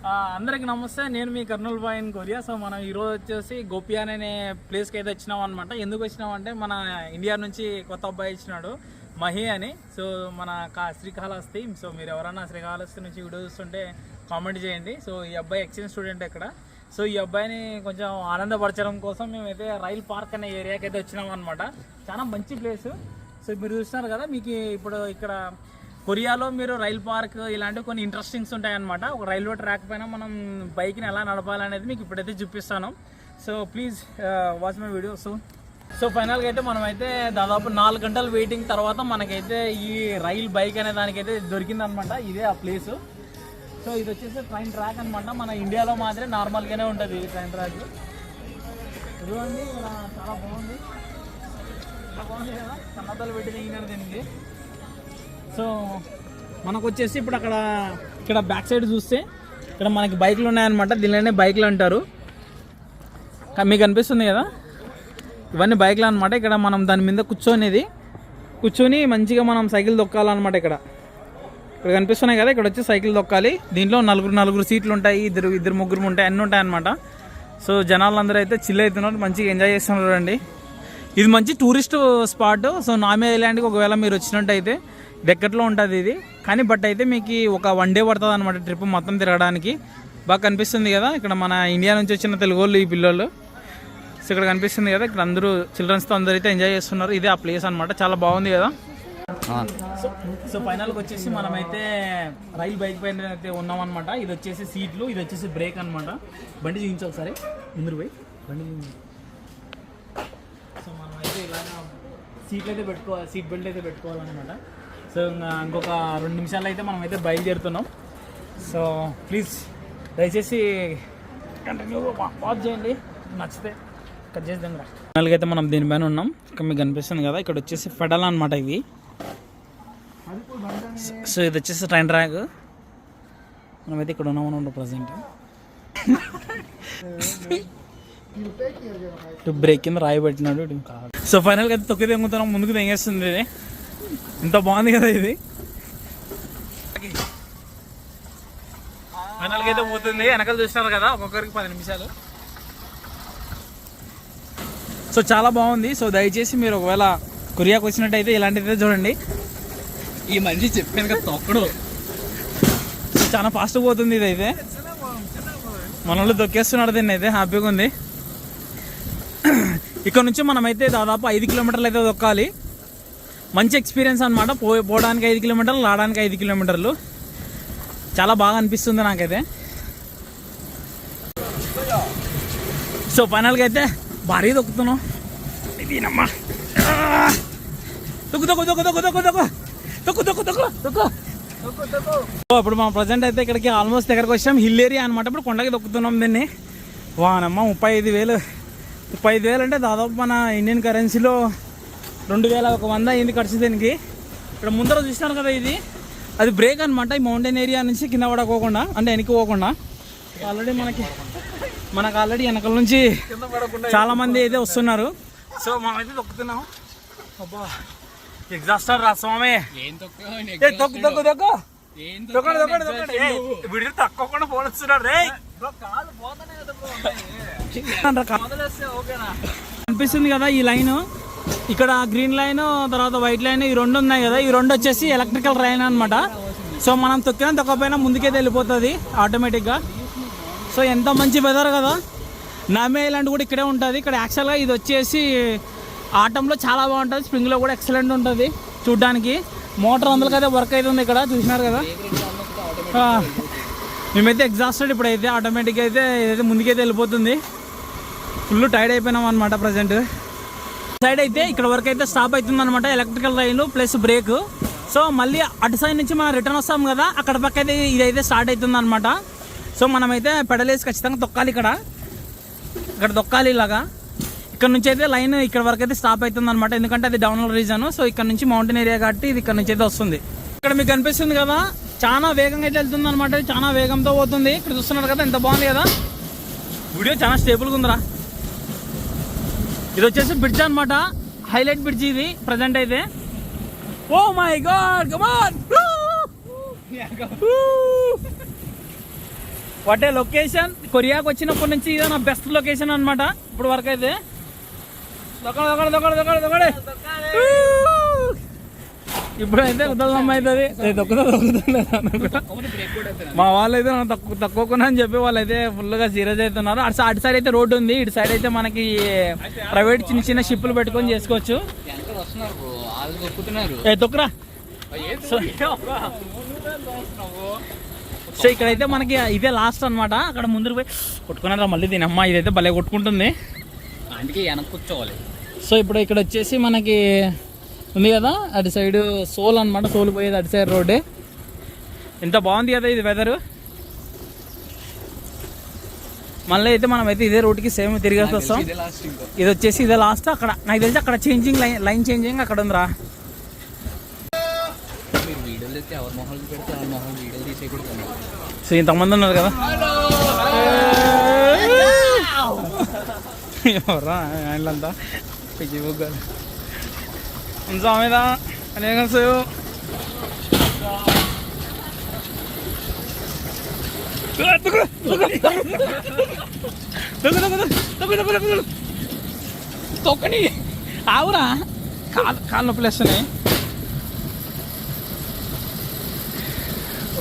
అందరికి నమస్తే. నేను మీ Kurnool boy in Korea. So మనం ఈరోజు వచ్చేసి గోపియాన్ అనే ప్లేస్కి అయితే వచ్చినాం అనమాట. ఎందుకు వచ్చినామంటే మన ఇండియా నుంచి కొత్త అబ్బాయి ఇచ్చినాడు మహి అని. సో మన శ్రీకాళహస్తి. సో మీరు ఎవరైనా శ్రీకాళహస్తి నుంచి వీడియో చూస్తుంటే కామెంట్ చేయండి. సో ఈ అబ్బాయి ఎక్స్చేంజ్ స్టూడెంట్ ఇక్కడ. సో ఈ అబ్బాయిని కొంచెం ఆనందపరచడం కోసం మేమైతే రైల్ పార్క్ అనే ఏరియాకి అయితే వచ్చినాం అనమాట. చాలా మంచి ప్లేస్. సో మీరు చూస్తున్నారు కదా, మీకు ఇప్పుడు ఇక్కడ కొరియాలో మీరు రైల్ పార్క్ ఇలాంటివి కొన్ని ఇంట్రెస్టింగ్స్ ఉంటాయన్నమాట. ఒక రైల్వే ట్రాక్ పైన మనం బైక్ని ఎలా నడపాలనేది మీకు ఇప్పుడైతే చూపిస్తాను. So please watch my video. So ఫైనల్గా అయితే మనమైతే దాదాపు 4 గంటలు వెయిటింగ్ తర్వాత మనకైతే ఈ రైల్ బైక్ అనే దానికైతే దొరికిందనమాట. ఇదే ఆ ప్లేసు. సో ఇది వచ్చేసి ట్రైన్ ట్రాక్ అనమాట. మన ఇండియాలో మాత్రమే నార్మల్గానే ఉంటుంది ఈ ట్రైన్ ట్రాక్. ఇదిగోండి, ఇక్కడ చాలా బాగుంది. చాలా బాగుంది కదా, కన్నతలు పెట్టి దిగినారు దీనికి. సో మనకు వచ్చేసి ఇప్పుడు ఇక్కడ బ్యాక్ సైడ్ చూస్తే ఇక్కడ మనకి బైకులు ఉన్నాయన్నమాట. దీనిలోనే బైకులు అంటారు. మీకు అనిపిస్తుంది కదా, ఇవన్నీ బైకులు అనమాట. ఇక్కడ మనం దాని మీద కూర్చొని మంచిగా మనం సైకిల్ తొక్కాలన్నమాట. ఇక్కడ కనిపిస్తున్నాయి కదా, ఇక్కడ వచ్చి సైకిల్ తొక్కాలి. దీంట్లో నలుగురు సీట్లు ఉంటాయి, ఇద్దరు ముగ్గురు ఉంటాయి, అన్నీ ఉంటాయి అన్నమాట. సో జనాలందరూ అయితే చిల్ అవుతున్నారు, మంచిగా ఎంజాయ్ చేస్తున్నారు అండి. ఇది మంచి టూరిస్ట్ స్పాట్. సో నామే ఐలాండ్కి ఒకవేళ మీరు వచ్చినట్టయితే దగ్గరలో ఉంటుంది ఇది. కానీ బట్ అయితే మీకు ఒక 1 డే పడుతుంది అనమాట ట్రిప్ మొత్తం తిరగడానికి. బాగా కనిపిస్తుంది కదా, ఇక్కడ మన ఇండియా నుంచి వచ్చిన తెలుగు వాళ్ళు ఈ పిల్లలు. సో ఇక్కడ కనిపిస్తుంది కదా, ఇక్కడ అందరూ చిల్డ్రన్స్తో అందరూ అయితే ఎంజాయ్ చేస్తున్నారు. ఇదే ఆ ప్లేస్ అనమాట. చాలా బాగుంది కదా. సో ఫైనల్గా వచ్చేసి మనమైతే రైల్ బైక్ పైన అయితే ఉన్నాం అనమాట. ఇది వచ్చేసి సీట్లు, ఇది వచ్చేసి బ్రేక్ అనమాట. బండి చూపించు ఒకసారి, ముందు పోయి బండి. సో మనం అయితే ఇలాగా సీట్లు అయితే సీట్ బెల్ట్ అయితే పెట్టుకోవాలన్నమాట. సో ఇంకొక 2 నిమిషాలు అయితే మనం అయితే బయలుదేరుతున్నాం. సో ప్లీజ్ దయచేసి కంటిన్యూ వాచ్ చేయండి, నచ్చితే కట్ చేద్దాం. ఫైనల్గా అయితే మనం దీనిపైన ఉన్నాం. ఇక్కడ మీకు కనిపిస్తుంది కదా, ఇక్కడ వచ్చేసి ఫెడల్ అనమాట ఇవి. సో ఇది వచ్చేసి ట్రైన్ ట్రాక్. మనమైతే ఇక్కడ ఉన్నామనుకుంటాం ప్రజెంట్. బ్రేక్ కింద రాయి పెట్టినాడు. సో ఫైనల్గా అయితే తొక్కి తెంగుతున్నాం, ముందుకు తెంగేస్తుంది. ఇది ఇంత బాగుంది కదా ఇది. ఫైనల్గా అయితే పోతుంది. వెనకాల చూసినారు కదా, ఒక్కొక్కరికి 10 నిమిషాలు. సో చాలా బాగుంది. సో దయచేసి మీరు ఒకవేళ కొరియాకి వచ్చినట్టయితే ఇలాంటిదైతే చూడండి. ఈ మనిషి చెప్పాను కదా తొక్కడు. సో చాలా ఫాస్ట్గా పోతుంది ఇది అయితే. మన వాళ్ళు తొక్కేస్తున్నాడు దీన్ని అయితే. హ్యాపీగా ఉంది. ఇక్కడ నుంచి మనమైతే దాదాపు 5 కిలోమీటర్లు అయితే తొక్కాలి. మంచి ఎక్స్పీరియన్స్ అనమాట. పోవడానికి 5 కిలోమీటర్లు, రావడానికి 5 కిలోమీటర్లు. చాలా బాగా అనిపిస్తుంది నాకైతే. సో ఫైనల్గా అయితే భారీ తొక్కుతున్నాం. ఇదేనమ్మా, ఇప్పుడు మా ప్రజెంట్ అయితే ఇక్కడికి ఆల్మోస్ట్ దగ్గరకు వచ్చాం. హిల్ ఏరియా అనమాట. ఇప్పుడు కొండకి తొక్కుతున్నాం దీన్ని. వానమ్మ 35,000 అంటే దాదాపు మన ఇండియన్ కరెన్సీలో 2,100 అయింది ఖర్చు దీనికి. ఇక్కడ ముందర చూసినారు కదా, అది బ్రేక్ అనమాట. ఈ మౌంటైన్ ఏరియా నుంచి కింద పడకోకుండా, అంటే వెనక్కి పోకుండా. ఆల్రెడీ మనకు ఆల్రెడీ వెనకాల నుంచి చాలా మంది అయితే వస్తున్నారు. సో మనమైతే తొక్కుతున్నాం. అబ్బా ఎగ్జాస్టర్ రా స్వామి. విడిది తక్కువకుండా ఫోన్ వస్తున్నాడు రే. అనిపిస్తుంది కదా ఈ లైన్. ఇక్కడ గ్రీన్ లైన్, తర్వాత వైట్ లైన్, ఈ 2 ఉన్నాయి కదా. ఈ 2 వచ్చేసి ఎలక్ట్రికల్ లైన్ అనమాట. సో మనం తొక్కపోయినా ముందుకైతే వెళ్ళిపోతుంది ఆటోమేటిక్గా. సో ఎంత మంచి వెదర్ కదా. నామే ఐలాండ్ కూడా ఇక్కడే ఉంటుంది. ఇక్కడ యాక్చువల్గా ఇది వచ్చేసి ఆటంలో చాలా బాగుంటుంది, స్ప్రింగ్లో కూడా ఎక్సలెంట్ ఉంటుంది చూడ్డానికి. మోటార్ అందులోకైతే వర్క్ అవుతుంది ఇక్కడ, చూసినారు కదా. మేమైతే ఎగ్జాస్టెడ్ ఇప్పుడైతే. ఆటోమేటిక్గా అయితే ఏదైతే ముందుకైతే వెళ్ళిపోతుంది. ఫుల్ టైర్డ్ అయిపోయినాం అనమాట ప్రజెంట్. సైడ్ అయితే ఇక్కడ వరకు అయితే స్టాప్ అవుతుంది అనమాట, electrical line plus break. So మళ్ళీ అటు సైడ్ నుంచి మనం రిటర్న్ వస్తాం కదా, అక్కడ పక్క అయితే ఇదైతే స్టార్ట్ అవుతుంది అనమాట. సో మనమైతే పెడలేసి ఖచ్చితంగా తొక్కాలి. ఇక్కడ తొక్కాలి ఇలాగా. ఇక్కడ నుంచి అయితే లైన్ ఇక్కడ వరకు అయితే స్టాప్ అవుతుంది అనమాట, ఎందుకంటే అది డౌన్ రీజన్. సో ఇక్కడ నుంచి మౌంటైన్ ఏరియా కాబట్టి ఇది ఇక్కడ నుంచి అయితే వస్తుంది. ఇక్కడ మీకు కనిపిస్తుంది కదా, చాలా వేగంగా అయితే వెళ్తుంది అనమాట. చాలా వేగంతో పోతుంది. ఇక్కడ చూస్తున్నారు కదా, ఎంత బాగుంది కదా. వీడియో చాలా స్టేబుల్గా ఉందిరా. ఇది వచ్చేసి బ్రిడ్జ్ అనమాట, హైలైట్ బ్రిడ్జ్ ఇది ప్రజెంట్ అయితే. Oh my god, come on. What a location. కొరియాకి వచ్చినప్పటి నుంచి ఇదే నా బెస్ట్ లొకేషన్ అనమాట ఇప్పుడు వరకు అయితే. ఇప్పుడైతే ఉదలమ్మ అవుతుంది మా వాళ్ళు అయితే తక్కువ కొన్నా అని చెప్పి వాళ్ళు అయితే ఫుల్గా సీరియస్ అవుతున్నారు. అటు సైడ్ అయితే రోడ్డు ఉంది, ఇటు సైడ్ అయితే మనకి ప్రైవేట్ చిన్న చిన్న షిప్పులు పెట్టుకొని చేసుకోవచ్చు. తొక్కురా. సో ఇక్కడైతే మనకి ఇదే లాస్ట్ అనమాట. అక్కడ ముందుకు పోయి కొట్టుకున్నారా మళ్ళీ దీని అమ్మ ఇదైతే భలే కొట్టుకుంటుంది అందుకే వెనక కూర్చోవాలి. సో ఇప్పుడు ఇక్కడ వచ్చేసి మనకి ఉంది కదా అటు సైడ్ సోల్ అనమాట, సోల్ పోయేది అటు సైడ్ రోడ్డే. ఎంత బాగుంది కదా ఇది వెదరు. మళ్ళీ అయితే మనం అయితే ఇదే రోడ్కి సేమ్ తిరిగేసి వస్తాం. ఇది వచ్చేసి ఇదే లాస్ట్. అక్కడ నాకు తెలిసి అక్కడ చేంజింగ్ లైన్ చేంజింగ్ అక్కడ ఉందిరా. సో ఇంతమంది ఉన్నారు కదా ఎవరా ఆయనంతా పిచ్చి బుగ్గారు మీద అనేక తొక్కని ఆవురా కాళ్ళ నొప్పులు వేస్తున్నాయి.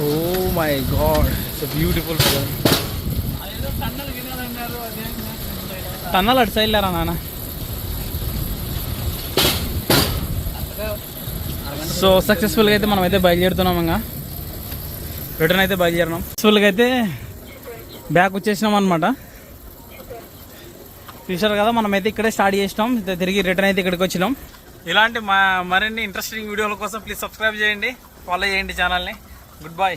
Oh my god it's beautiful tunnel అటు సైడ్ లేరా నాన్న. సో సక్సెస్ఫుల్గా అయితే మనం అయితే బయలుదేరుతున్నాం. ఇంకా రిటర్న్ అయితే బయలుదేరినాం. సక్సెస్ఫుల్గా అయితే బ్యాక్ వచ్చేసినాం అనమాట. చూసారు కదా మనమైతే ఇక్కడే స్టార్ట్ చేసినాం, తిరిగి రిటర్న్ అయితే ఇక్కడికి వచ్చినాం. ఇలాంటి మరిన్ని ఇంట్రెస్టింగ్ వీడియోల కోసం ప్లీజ్ సబ్స్క్రైబ్ చేయండి, ఫాలో చేయండి ఛానల్ని. Good bye.